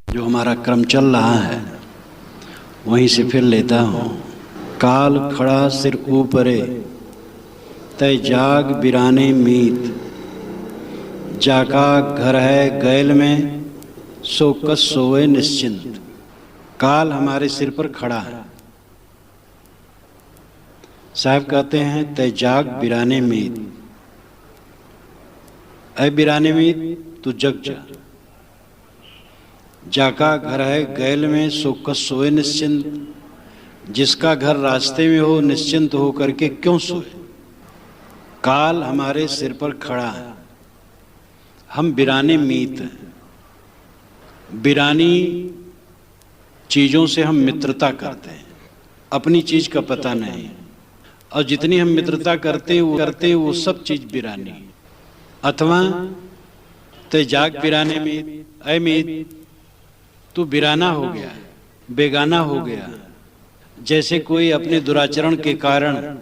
जो हमारा क्रम चल रहा है वहीं से फिर लेता हूँ। काल खड़ा सिर ऊपरे तय जाग बिराने मीत, जाका घर है गैल में सो कस सोए निश्चिंत। काल हमारे सिर पर खड़ा है। साहब कहते हैं तय जाग बिराने मीत, ऐ बिराने मीत तू जग जा। जाका घर है गैल में सो कस सोए निश्चिंत, जिसका घर रास्ते में हो निश्चिंत हो करके क्यों सोए। काल हमारे सिर पर खड़ा है, हम बिराने मीत हैं। बिरानी चीजों से हम मित्रता करते हैं, अपनी चीज का पता नहीं, और जितनी हम मित्रता करते वो सब चीज बिरानी। अथवा ते जाग बिराने मीत, ऐ मीत तू बिराना हो गया, बेगाना हो गया। जैसे कोई अपने दुराचरण के कारण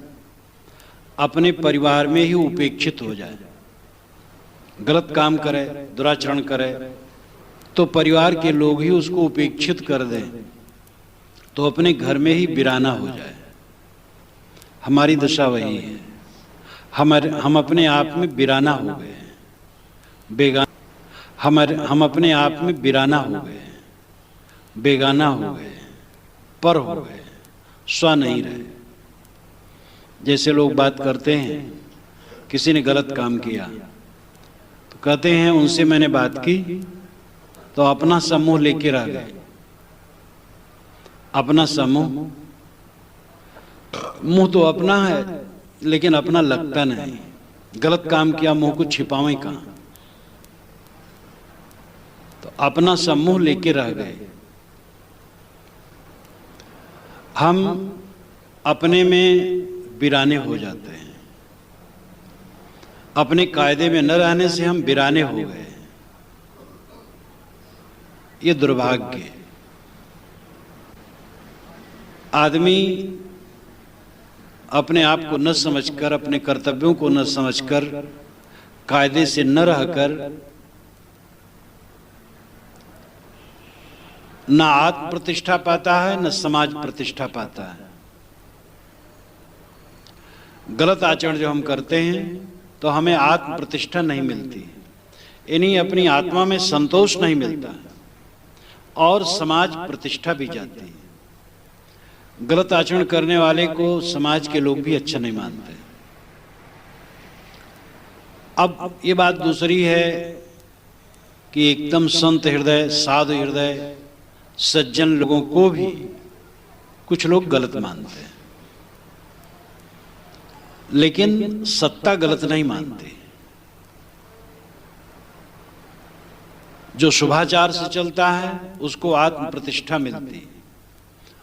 अपने परिवार में ही उपेक्षित हो जाए, गलत काम करे, दुराचरण करे, तो परिवार के लोग ही उसको उपेक्षित कर दें, तो अपने घर में ही बिराना हो जाए। हमारी दशा वही है। हम अपने आप में बिराना हो गए हैं, बेगाना। हम अपने आप में बिराना हो गए हैं, बेगाना हो गए, पर हो गए, स्व नहीं रहे। जैसे लोग बात करते हैं, किसी ने गलत काम किया तो कहते हैं उनसे मैंने बात की तो अपना समूह लेके रह गए। अपना समूह, मुंह तो अपना है लेकिन अपना लगता नहीं। गलत काम किया, मुंह को छिपावे कहां। तो अपना समूह लेके रह गए। हम अपने में बिराने हो जाते हैं। अपने कायदे में न रहने से हम बिराने हो गए। ये दुर्भाग्य है। आदमी अपने आप को न समझकर, अपने कर्तव्यों को न समझकर, कायदे से न रहकर न आत्म प्रतिष्ठा पाता है, न समाज प्रतिष्ठा पाता है। गलत आचरण जो हम करते हैं तो हमें आत्म प्रतिष्ठा नहीं मिलती, इन्हीं अपनी आत्मा में संतोष नहीं मिलता और समाज प्रतिष्ठा भी जाती है। गलत आचरण करने वाले को समाज के लोग भी अच्छा नहीं मानते। अब ये बात दूसरी है कि एकदम संत हृदय, साधु हृदय, सज्जन लोगों को भी कुछ लोग गलत मानते हैं, लेकिन सत्ता गलत नहीं मानते। जो शुभाचार से चलता है उसको आत्म प्रतिष्ठा मिलती है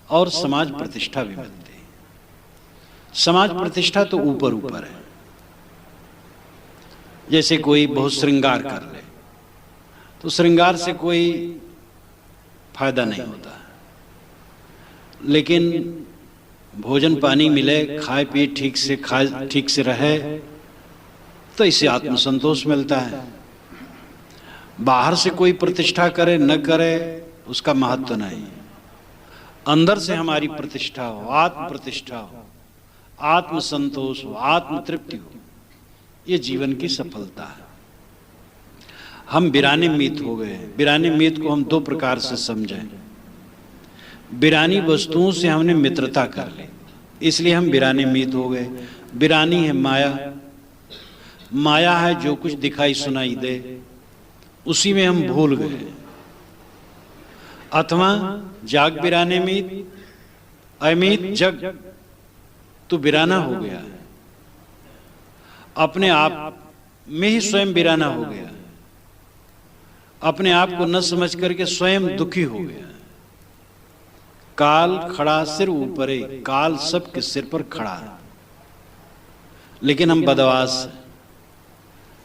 और समाज प्रतिष्ठा भी मिलती है। समाज प्रतिष्ठा तो ऊपर ऊपर है। जैसे कोई बहुत श्रृंगार कर ले तो श्रृंगार से कोई फायदा नहीं होता, लेकिन भोजन पानी मिले, खाए पिए ठीक से रहे तो इससे आत्मसंतोष मिलता है। बाहर से कोई प्रतिष्ठा करे न करे उसका महत्व नहीं। अंदर से हमारी प्रतिष्ठा हो, आत्म प्रतिष्ठा हो, आत्मसंतोष हो, आत्म तृप्ति हो, ये जीवन की सफलता है। हम बिराने मीत हो गए। बिराने मीत को हम दो प्रकार से समझें। बिरानी वस्तुओं से हमने मित्रता कर ली, इसलिए हम बिराने मीत हो गए। बिरानी है माया। माया है जो कुछ दिखाई सुनाई दे उसी में हम भूल गए। अथवा जाग बिराने मीत, अमीत जग तू बिराना हो गया, अपने आप में ही स्वयं बिराना हो गया, अपने आप को न समझ करके स्वयं दुखी हो गया। काल खड़ा सिर ऊपरे, काल सबके सिर पर खड़ा है, लेकिन हम बदमाश।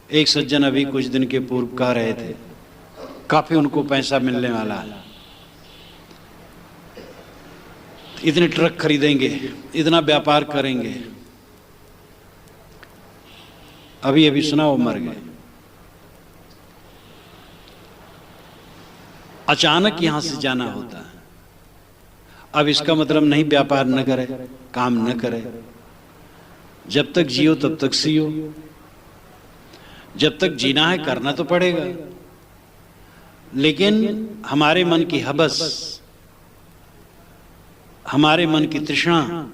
एक सज्जन अभी कुछ दिन के पूर्व कह रहे थे, काफी उनको पैसा मिलने वाला है, इतने ट्रक खरीदेंगे, इतना व्यापार करेंगे। अभी अभी सुना वो मर गए। अचानक यहां से जाना होता है। अब इसका मतलब नहीं व्यापार न करे, काम न करे। जब तक जियो तब तक सियो। जब तक जीना है करना तो पड़ेगा। लेकिन हमारे मन की हवस, हमारे मन की तृष्णा,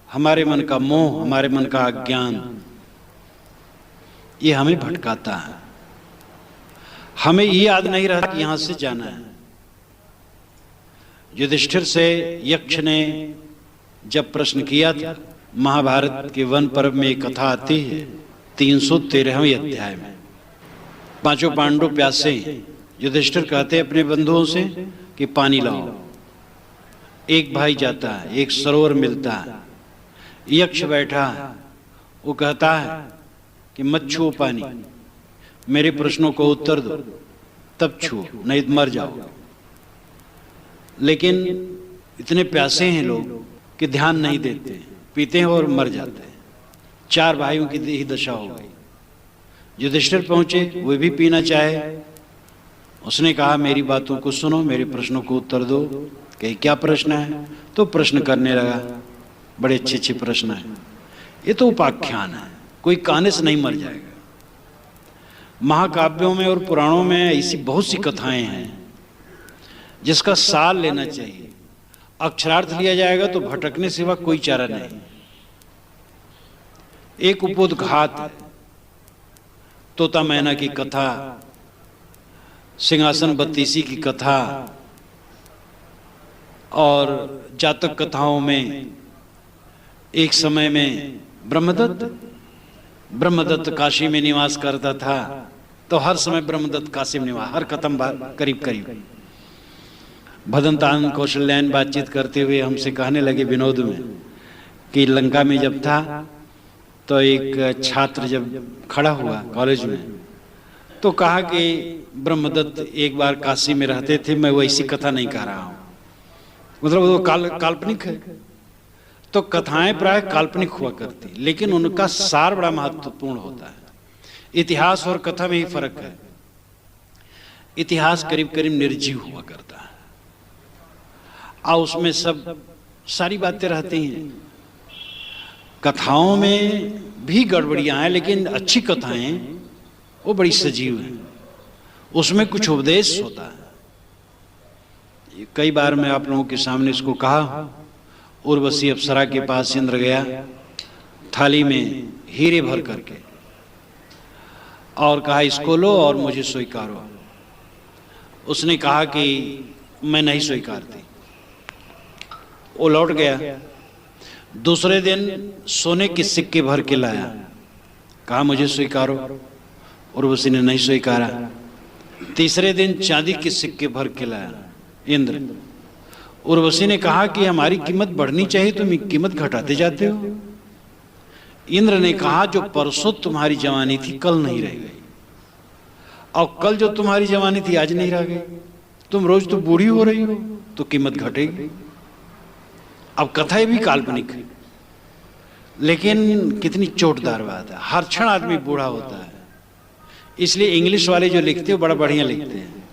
हमारे मन का मोह, हमारे मन का अज्ञान, ये हमें भटकाता है। हमें ये याद नहीं रहा कि यहां से जाना है। युधिष्ठिर से यक्ष ने जब प्रश्न किया था, महाभारत के वन पर्व में एक कथा आती है 313वें अध्याय में। पांचों पांडव प्यासे हैं। युधिष्ठिर कहते हैं अपने बंधुओं से कि पानी लाओ। एक भाई जाता है, एक सरोवर मिलता है। यक्ष बैठा है, वो कहता है कि मत छुओ पानी, मेरे प्रश्नों को उत्तर दो, तब छुओ, नहीं तो मर जाओ। लेकिन इतने प्यासे हैं लोग कि ध्यान नहीं देते, पीते हैं और मर जाते हैं। 4 भाइयों की यही दशा हो गई। युधिष्ठिर पहुंचे, वे भी पीना चाहे। उसने कहा मेरी बातों को सुनो, मेरे प्रश्नों को उत्तर दो। कही क्या प्रश्न है? तो प्रश्न करने लगा। बड़े अच्छे अच्छे प्रश्न हैं। ये तो उपाख्यान है, कोई कहने से नहीं मर जाएगा। महाकाव्यों में और पुराणों में ऐसी बहुत सी कथाएं हैं जिसका सार लेना चाहिए। अक्षरार्थ लिया जाएगा तो भटकने सिवा कोई चारा नहीं। एक उपोद्घात है, तोता मैना की कथा, सिंहासन बत्तीसी की कथा, और जातक कथाओं में एक समय में ब्रह्मदत्त काशी में निवास करता था, तो हर समय ब्रह्मदत्त काशी में निवास, हर खत्म करीब करीब। भदंतान कौशल्यायन बातचीत करते हुए हमसे कहने लगे विनोद में कि लंका में जब था तो एक छात्र जब खड़ा हुआ कॉलेज में, तो कहा कि ब्रह्मदत्त एक बार काशी में रहते थे। मैं वैसी कथा नहीं कह रहा हूं, मतलब वो काल्पनिक है। तो कथाएं प्राय काल्पनिक हुआ करती, लेकिन उनका सार बड़ा महत्वपूर्ण होता है। इतिहास और कथा में ही फर्क है। इतिहास करीब करीब निर्जीव हुआ करता है और उसमें सब सारी बातें रहती हैं। कथाओं में भी गड़बड़ियां हैं, लेकिन अच्छी कथाएं वो बड़ी सजीव हैं, उसमें कुछ उपदेश होता है। कई बार मैं आप लोगों के सामने इसको कहा। उर्वशी अप्सरा के पास इंद्र गया थाली में हीरे भर करके और कहा इसको लो और मुझे स्वीकारो। उसने कहा कि मैं नहीं स्वीकारती। वो लौट गया। दूसरे दिन सोने के सिक्के भर के लाया, कहा मुझे स्वीकारो। उर्वशी ने नहीं स्वीकारा। तीसरे दिन चांदी के सिक्के भर के लाया इंद्र। उर्वशी ने कहा कि हमारी कीमत बढ़नी चाहिए, तुम कीमत घटाते जाते हो। इंद्र ने कहा जो परसों तुम्हारी जवानी थी कल नहीं रह गई, और कल जो तुम्हारी जवानी थी आज नहीं रह गई। तुम रोज तो बूढ़ी हो रही हो, तो कीमत घटेगी। अब कथाएं भी काल्पनिक है, लेकिन कितनी चोटदार बात है। हर क्षण आदमी बूढ़ा होता है। इसलिए इंग्लिश वाले जो लिखते हैं बड़ा बढ़िया लिखते हैं।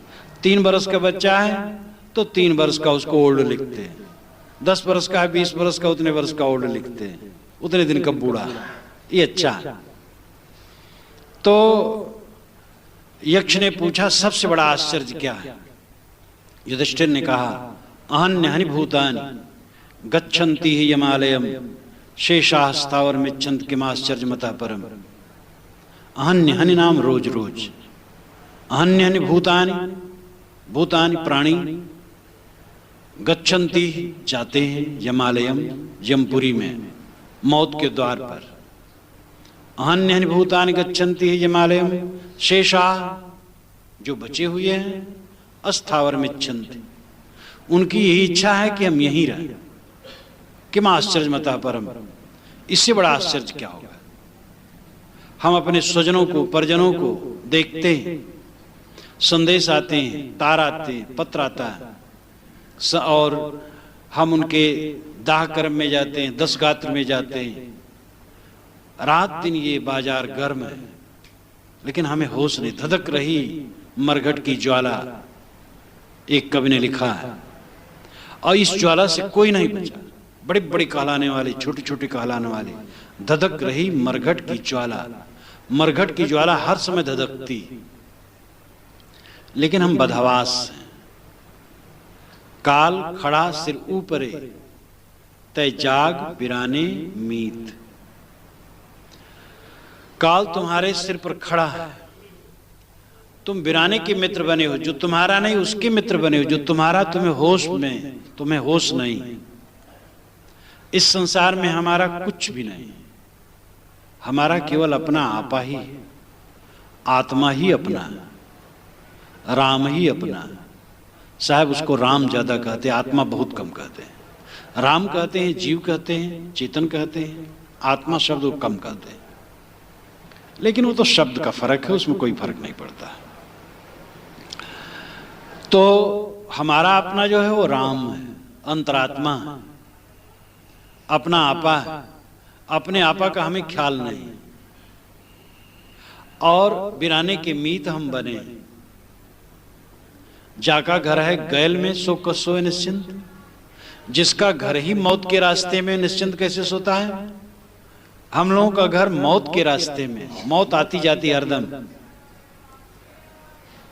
3 बरस का बच्चा है तो 3 बरस का उसको ओल्ड लिखते हैं। 10 बरस का है, 20 बरस का, उतने बरस का ओल्ड लिखते हैं, उतने दिन का बूढ़ा। ये अच्छा है। तो यक्ष ने पूछा सबसे बड़ा आश्चर्य क्या है? युधिष्ठिर ने कहा अहन्यहनि भूतानि गच्छन्ति हि यमालयम शेषाः स्थावर मिच्छन्ति किमाश्चर्यमतः परम। अहन्यहनि नाम रोज रोज, अहन्यहनि भूतानि, भूतानि प्राणी, गच्छन्ति जाते हैं यमालयम, यमपुरी में, मौत के द्वार पर। अहन्यहनि भूतानि गच्छन्ति यमालयम शेषाः, जो बचे हुए हैं, अस्थावर मिच्छन्ति, उनकी यही इच्छा है कि हम यहीं रहें। किम आश्चर्यमतः परम, इससे बड़ा आश्चर्य क्या होगा? हम अपने स्वजनों को, परिजनों को देखते हैं, संदेश आते हैं, तार आते हैं, पत्र आता है, और हम उनके दाह कर्म में जाते हैं, 10 गात्र में जाते हैं। रात दिन ये बाजार गर्म है, लेकिन हमें होश नहीं। धधक रही मरघट की ज्वाला, एक कवि ने लिखा है, और इस ज्वाला से कोई नहीं बचा। बड़े बड़े कहलाने वाले, छोटे छोटे कहलाने वाले, धधक रही मरघट की ज्वाला। मरघट की ज्वाला हर समय धधकती, लेकिन हम बदहवास हैं। काल खड़ा सिर ऊपरे, तय जाग बिराने मीत। काल तुम्हारे सिर पर खड़ा है, तुम बिराने के मित्र बने हो। जो तुम्हारा नहीं उसके मित्र बने हो, जो तुम्हारा तुम्हें होश में, तुम्हें होश नहीं। इस संसार में हमारा कुछ भी नहीं, हमारा केवल अपना आपा ही है। आत्मा ही अपना, राम ही अपना। साहब उसको राम ज्यादा कहते हैं, आत्मा बहुत कम कहते हैं। राम कहते हैं, जीव कहते हैं, चेतन कहते हैं, आत्मा शब्द वो कम कहते हैं। लेकिन वो तो शब्द का फर्क है, उसमें कोई फर्क नहीं पड़ता। तो हमारा अपना जो है वो राम है, अंतरात्मा है, अपना आपा है। अपने आपा का हमें ख्याल नहीं, और बिराने के मीत हम बने। जाका घर है गैल में सो कस सोए निश्चिंत। जिसका घर ही मौत के रास्ते में, निश्चिंत कैसे सोता है? हम लोगों का घर मौत के रास्ते में, मौत आती जाती हरदम,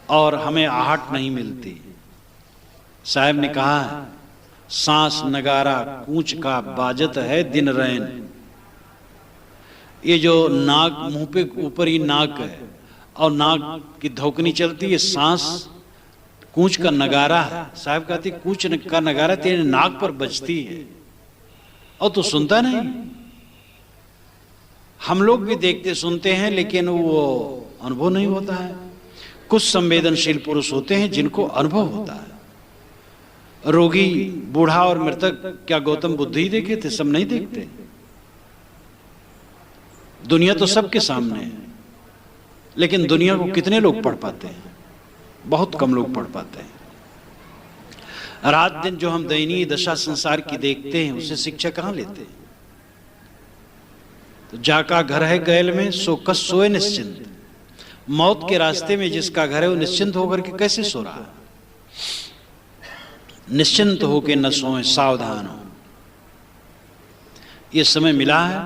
और हमें आहट नहीं मिलती। साहब ने कहा है, सांस नगारा कूच का बाजत है दिन रैन। ये जो नाक, मुंह पे ऊपर ही नाक है और नाक की धौकनी चलती है, सांस कूच का नगारा है। साहब कहते कूच का नगारा तेरे नाक पर बजती है और तू सुनता नहीं। हम लोग भी देखते सुनते हैं, लेकिन वो अनुभव नहीं होता है। कुछ संवेदनशील पुरुष होते हैं जिनको अनुभव होता है। रोगी, बूढ़ा और मृतक क्या गौतम बुद्ध ही देखे थे? सब नहीं देखते। दुनिया तो सबके सामने है, लेकिन दुनिया को कितने लोग पढ़ पाते हैं? बहुत कम लोग पढ़ पाते हैं। रात दिन जो हम दयनीय दशा संसार की देखते हैं, उसे शिक्षा कहां लेते हैं? तो जाका घर है गैल में सो कस सोए निश्चिंत। मौत के रास्ते में जिसका घर है वो निश्चिंत होकर के कैसे सो रहा है? निश्चिंत होके न सोए, सावधान हो। ये समय मिला है,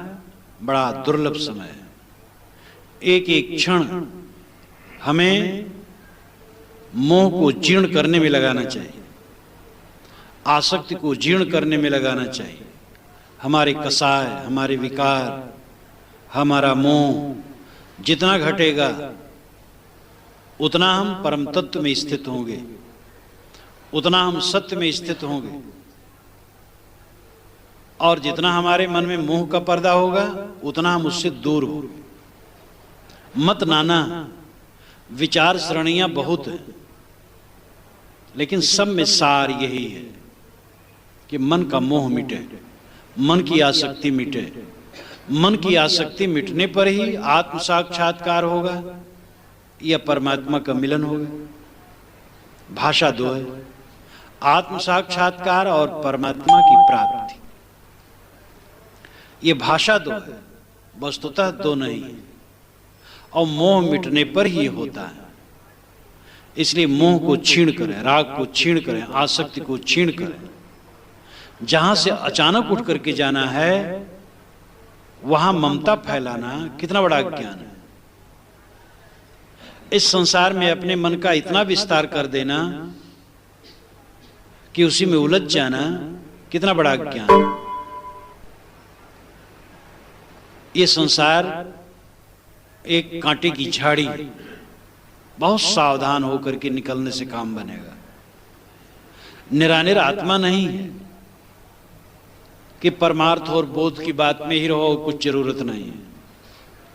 बड़ा दुर्लभ समय है। एक एक क्षण हमें मोह को जीर्ण करने में लगाना चाहिए, आसक्ति को जीर्ण करने में लगाना चाहिए। हमारे कसाय, हमारे विकार, हमारा मोह जितना घटेगा उतना हम परम तत्व में स्थित होंगे, उतना हम सत्य में स्थित होंगे। और जितना हमारे मन में मोह का पर्दा होगा उतना हम उससे दूर होंगे। मत नाना, विचार सरणियां बहुत है, लेकिन सब में सार यही है कि मन का मोह मिटे, मन की आसक्ति मिटे। मन की आसक्ति मिटने पर ही आत्म साक्षात्कार होगा या परमात्मा का मिलन होगा। भाषा दो है, आत्म साक्षात्कार और परमात्मा की प्राप्ति। ये भाषा दो है, वस्तुतः दो नहीं है। और मोह मिटने पर ही होता है। इसलिए मोह को छीण करें, राग को छीण करें, आसक्ति को छीण करें। जहां से अचानक उठ करके जाना है वहां ममता फैलाना कितना बड़ा ज्ञान है। इस संसार में अपने मन का इतना विस्तार कर देना कि उसी में उलझ जाना कितना बड़ा ज्ञान। ये संसार एक कांटे की झाड़ी, बहुत सावधान होकर के निकलने से काम बनेगा। निरानिर आत्मा नहीं है कि परमार्थ और बोध की बात में ही रहो, कुछ जरूरत नहीं है।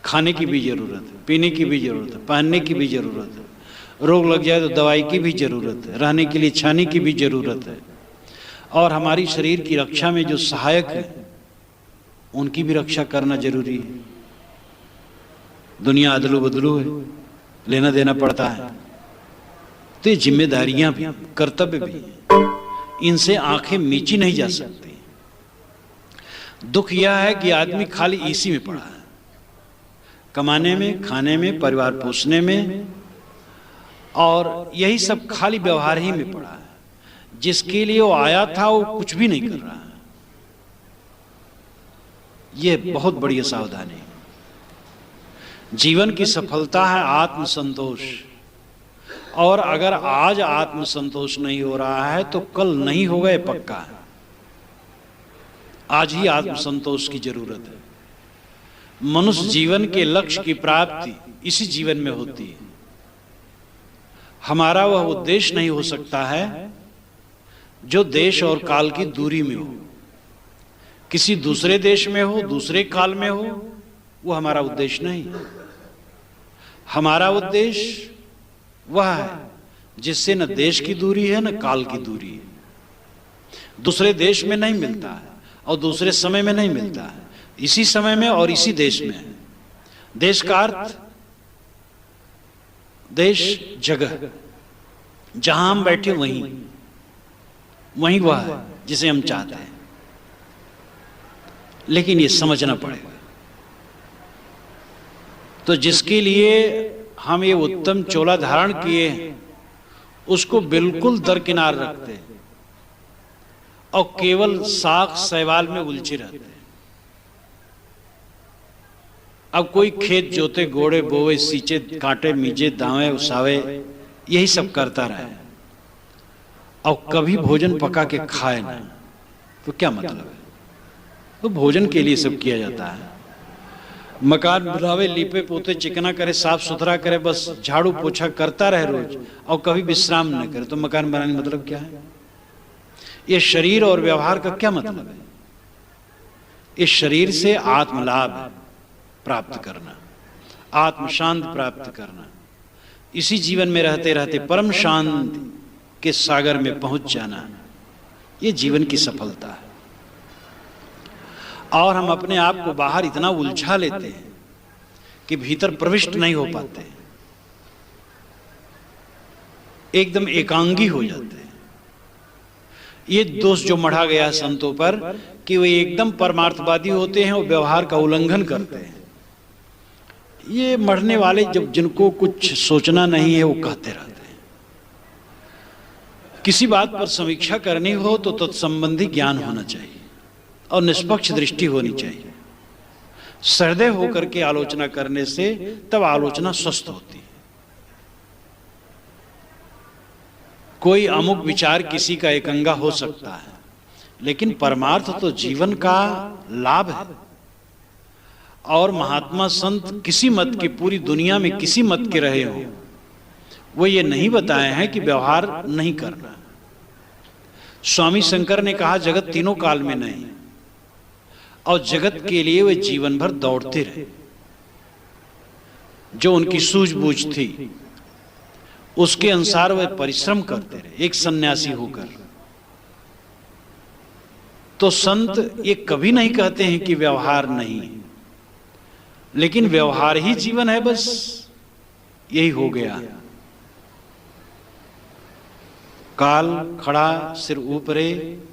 खाने की भी जरूरत है, पीने की भी जरूरत है, पहनने की भी जरूरत है। रोग लग जाए तो दवाई की भी जरूरत है, रहने के लिए छाने की भी जरूरत है। और हमारी शरीर की रक्षा में जो सहायक है उनकी भी रक्षा करना जरूरी है। दुनिया अदलू बदलू है, लेना देना पड़ता है। तो ये जिम्मेदारियां भी, कर्तव्य भी, इनसे आंखें मीची नहीं जा सकती। दुख यह है कि आदमी खाली इसी में पड़ा है, कमाने में, खाने में, परिवार पोषने में, और यही सब खाली व्यवहार ही में पड़ा है। जिसके लिए वो आया था वो कुछ भी नहीं कर रहा है। यह बहुत बड़ी सावधानी। जीवन की सफलता है आत्मसंतोष, और अगर आज आत्मसंतोष नहीं हो रहा है तो कल नहीं होगा, ये पक्का है। आज ही आत्मसंतोष की जरूरत है। मनुष्य जीवन के लक्ष्य की प्राप्ति इसी जीवन में होती है। हमारा वह उद्देश्य नहीं हो सकता है जो देश और काल की दूरी में हो, किसी दूसरे देश में हो, दूसरे काल में हो, वो हमारा उद्देश्य नहीं। हमारा उद्देश्य वह है जिससे न देश की दूरी है न काल की दूरी है। दूसरे देश में नहीं मिलता है और दूसरे समय में नहीं मिलता है, इसी समय में और इसी देश में है। देश का अर्थ देश जगह, जहां हम बैठे वहीं वह है जिसे हम चाहते हैं। लेकिन ये समझना पड़ेगा। तो जिसके लिए हम ये उत्तम चोला धारण किए हैं उसको बिल्कुल दरकिनार रखते हैं और केवल साख सहवाल में उलझे रहते हैं। अब कोई खेत जोते, गोड़े बोवे, सींचे, कांटे मीजे, दावे उसावे, यही सब करता रहे और कभी भोजन पका के खाए ना, तो क्या मतलब है? तो भोजन के लिए सब किया जाता है। मकान बनावे, लीपे पोते, चिकना करे, साफ सुथरा करे, बस झाड़ू पोछा करता रहे रोज और कभी विश्राम न करे, तो मकान बनाने का मतलब क्या है? ये शरीर और व्यवहार का क्या मतलब है? इस शरीर से आत्मलाभ प्राप्त करना, आत्म शांति प्राप्त करना, इसी जीवन में रहते रहते परम शांति के सागर में पहुंच जाना, ये जीवन की सफलता है। और हम अपने आप को बाहर इतना उलझा लेते हैं कि भीतर प्रविष्ट नहीं हो पाते, एकदम एकांगी हो जाते हैं। ये दोष जो मढ़ा गया संतों पर कि वे एकदम परमार्थवादी होते हैं और व्यवहार का उल्लंघन करते हैं। ये मरने वाले जब जिनको कुछ सोचना नहीं है वो कहते रहते हैं। किसी बात पर समीक्षा करनी हो तो तत्संबंधी ज्ञान होना चाहिए और निष्पक्ष दृष्टि होनी चाहिए। सहृदय होकर के आलोचना करने से तब आलोचना स्वस्थ होती है। कोई अमुक विचार किसी का एकंगा हो सकता है, लेकिन परमार्थ तो जीवन का लाभ है। और महात्मा संत किसी मत की, पूरी दुनिया में किसी मत के रहे हो, वो ये नहीं बताए हैं कि व्यवहार नहीं करना। स्वामी शंकर ने कहा जगत तीनों काल में नहीं, और जगत के लिए वे जीवन भर दौड़ते रहे। जो उनकी सूझबूझ थी उसके अनुसार वे परिश्रम करते रहे, एक सन्यासी होकर। तो संत ये कभी नहीं कहते हैं कि व्यवहार नहीं, लेकिन व्यवहार ही जीवन है, बस यही हो गया। काल खड़ा सिर ऊपरे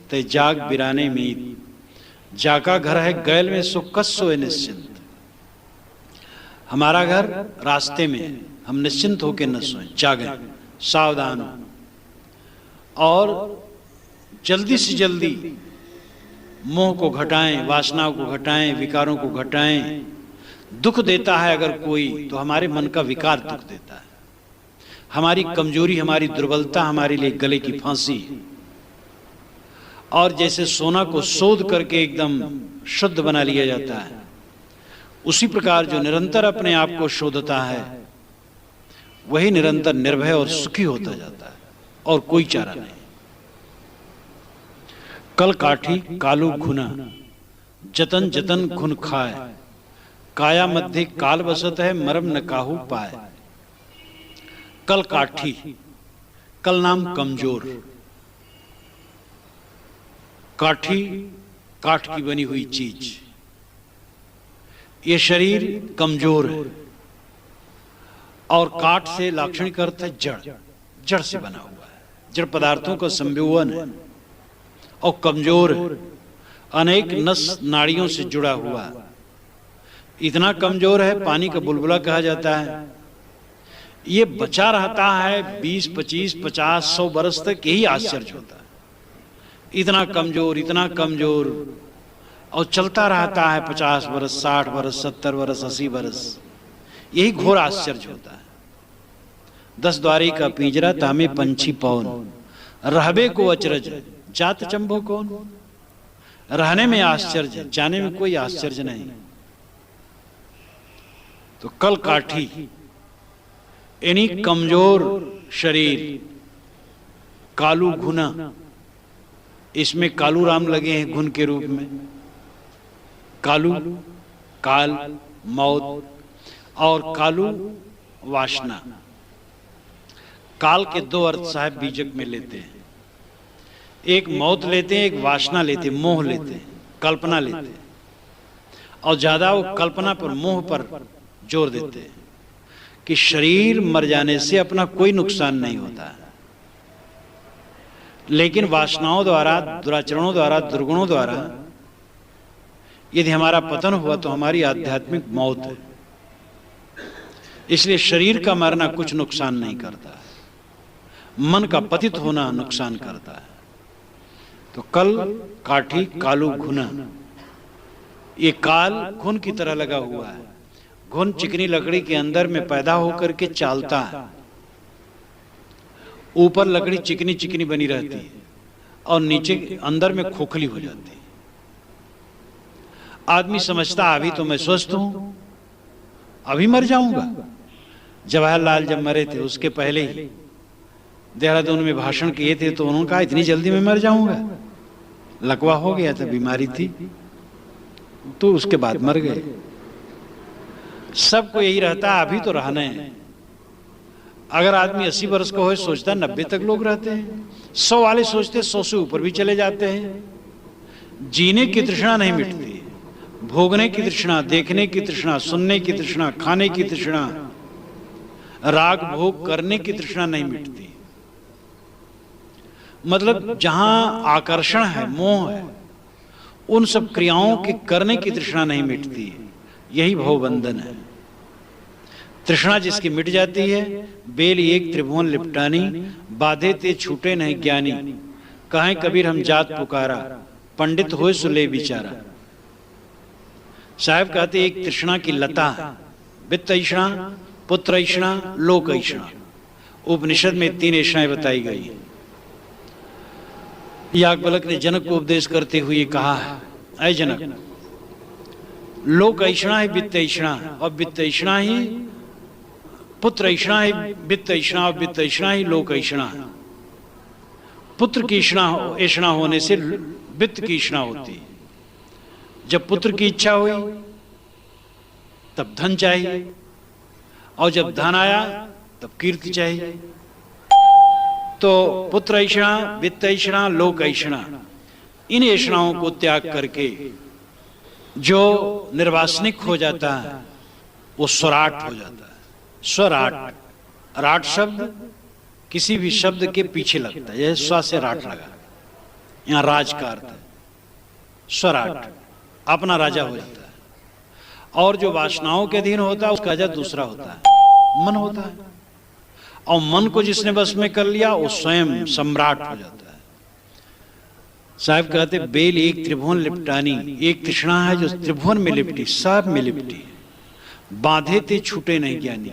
ते जाग बिराने मीत, जाका घर है गैल में सो कस सोए निश्चिंत। हमारा घर रास्ते में है, हम निश्चिंत होकर न सोएं, जागें, सावधान हो और जल्दी से जल्दी मोह को घटाएं, वासनाओं को घटाएं, विकारों को घटाएं। दुख देता है अगर कोई तो हमारे मन का विकार दुख देता है। हमारी कमजोरी, हमारी दुर्बलता हमारे लिए गले की फांसी है। और जैसे सोना को शोध करके एकदम शुद्ध बना लिया जाता है, उसी प्रकार जो निरंतर अपने आप को शोधता है वही निरंतर निर्भय और सुखी होता जाता है, और कोई चारा नहीं। कल काठी कालू खुना, जतन जतन खुन खाए, काया मध्य काल बसत है, मरम न काहू पाए। कल काठी, कल नाम कमजोर। काठी, काठ की बनी हुई चीज। ये शरीर कमजोर है और काठ से लाक्षणिक अर्थ है जड़, जड़ से बना हुआ है, जड़ पदार्थों का संव्यूहन है और कमजोर है, अनेक नस नाड़ियों से जुड़ा हुआ है। इतना कमजोर है पानी का बुलबुला कहा जाता है। ये बचा रहता है 20, 25, 50, 100 बरस तक, यही आश्चर्य होता है। इतना कमजोर, और चलता रहता है 50 वर्ष, 60 वर्ष, 70 वर्ष, 80 वर्ष। यही घोर आश्चर्य होता है। 10 द्वारी का पिंजरा तामे पंछी पौन, रहबे को अचरज जात चंबो कौन। रहने में आश्चर्य, जाने में कोई आश्चर्य नहीं। तो कल काठी इन्हीं कमजोर शरीर, कालू घुना, इसमें कालू राम लगे हैं घुन के रूप में। कालू काल, मौत, और कालू वासना। काल के 2 अर्थ साहब बीजक में लेते हैं। एक मौत लेते हैं, एक वासना लेते हैं, मोह लेते हैं, कल्पना लेते हैं, और ज्यादा वो कल्पना पर, मोह पर जोर देते हैं कि शरीर मर जाने से अपना कोई नुकसान नहीं होता है, लेकिन वासनाओं द्वारा, दुराचरणों द्वारा, दुर्गुणों द्वारा यदि हमारा पतन हुआ तो हमारी आध्यात्मिक मौत है। इसलिए शरीर का मरना कुछ नुकसान नहीं करता है, मन का पतित होना नुकसान करता है। तो कल काठी कालू घुना, ये काल घुन की तरह लगा हुआ है। घुन चिकनी लकड़ी के अंदर में पैदा होकर के चालता है, ऊपर लकड़ी चिकनी चिकनी बनी रहती है और नीचे अंदर में खोखली हो जाती है। आदमी समझता अभी तो मैं स्वस्थ हूं, अभी मर जाऊंगा। जवाहरलाल जब मरे थे उसके पहले ही देहरादून में भाषण किए थे तो उन्होंने कहा इतनी जल्दी मैं मर जाऊंगा, लकवा हो गया था, बीमारी थी, तो उसके बाद मर गए। सबको यही रहता है अभी तो रहना है। अगर आदमी 80 वर्ष का हो सोचता 90 तक लोग रहते हैं, 100 वाले सोचते 100 से ऊपर भी चले जाते हैं। जीने की तृष्णा नहीं मिटती, भोगने की तृष्णा, देखने की तृष्णा, सुनने की तृष्णा, खाने की तृष्णा, राग भोग करने की तृष्णा नहीं मिटती। मतलब जहां आकर्षण है, मोह है, उन सब क्रियाओं के करने की तृष्णा नहीं मिटती। यही भवबंधन है। तृष्णा जिसकी मिट जाती है, बेल एक त्रिभुवन लिपटानी, बाधे ते छूटे नहीं ज्ञानी, कहें कबीर हम जात पुकारा, पंडित होए सुले विचारा। साहब कहते एक तृष्णा की लता है, वित्त ऐषणा, पुत्र ऐषणा, लोक ऐषणा। उपनिषद में 3 ऐषणाएं बताई गई। याज्ञवल्क्य ने जनक को उपदेश करते हुए कहा है, ऐ जनक, लोक ऐषणा है वित्त ऐषणा, और वित्त ऐषणा ही पुत्र ऐषणा है, वित्त ऐषणा और वित्त ऐषणा ही लोक ऐषणा है। पुत्र की ऐषणा होने से वित्त की ऐषणा होती है। जब पुत्र की इच्छा हुई तब धन चाहिए, और जब धन आया तब कीर्ति चाहिए। तो पुत्र ऐषणा, वित्त ऐषणा, लोक ऐषणा, इन ऐषणाओं को त्याग करके जो निर्वासनिक हो जाता है वो स्वराट हो जाता है। स्वराट, राट शब्द किसी भी शब्द के पीछे लगता है, जैसे स्व से राट लगा, यहां राज का अर्थ है। स्वराट अपना राजा हो जाता है। और जो वासनाओं के अधीन होता है उसका राजा दूसरा होता है, मन होता है। और मन को जिसने बस में कर लिया वो स्वयं सम्राट हो जाता है। साहब कहते बेल एक त्रिभुवन लिपटानी, एक तृष्णा है जो त्रिभुवन में लिपटी, सब में लिपटी, बांधे थे छूटे नहीं ज्ञानी।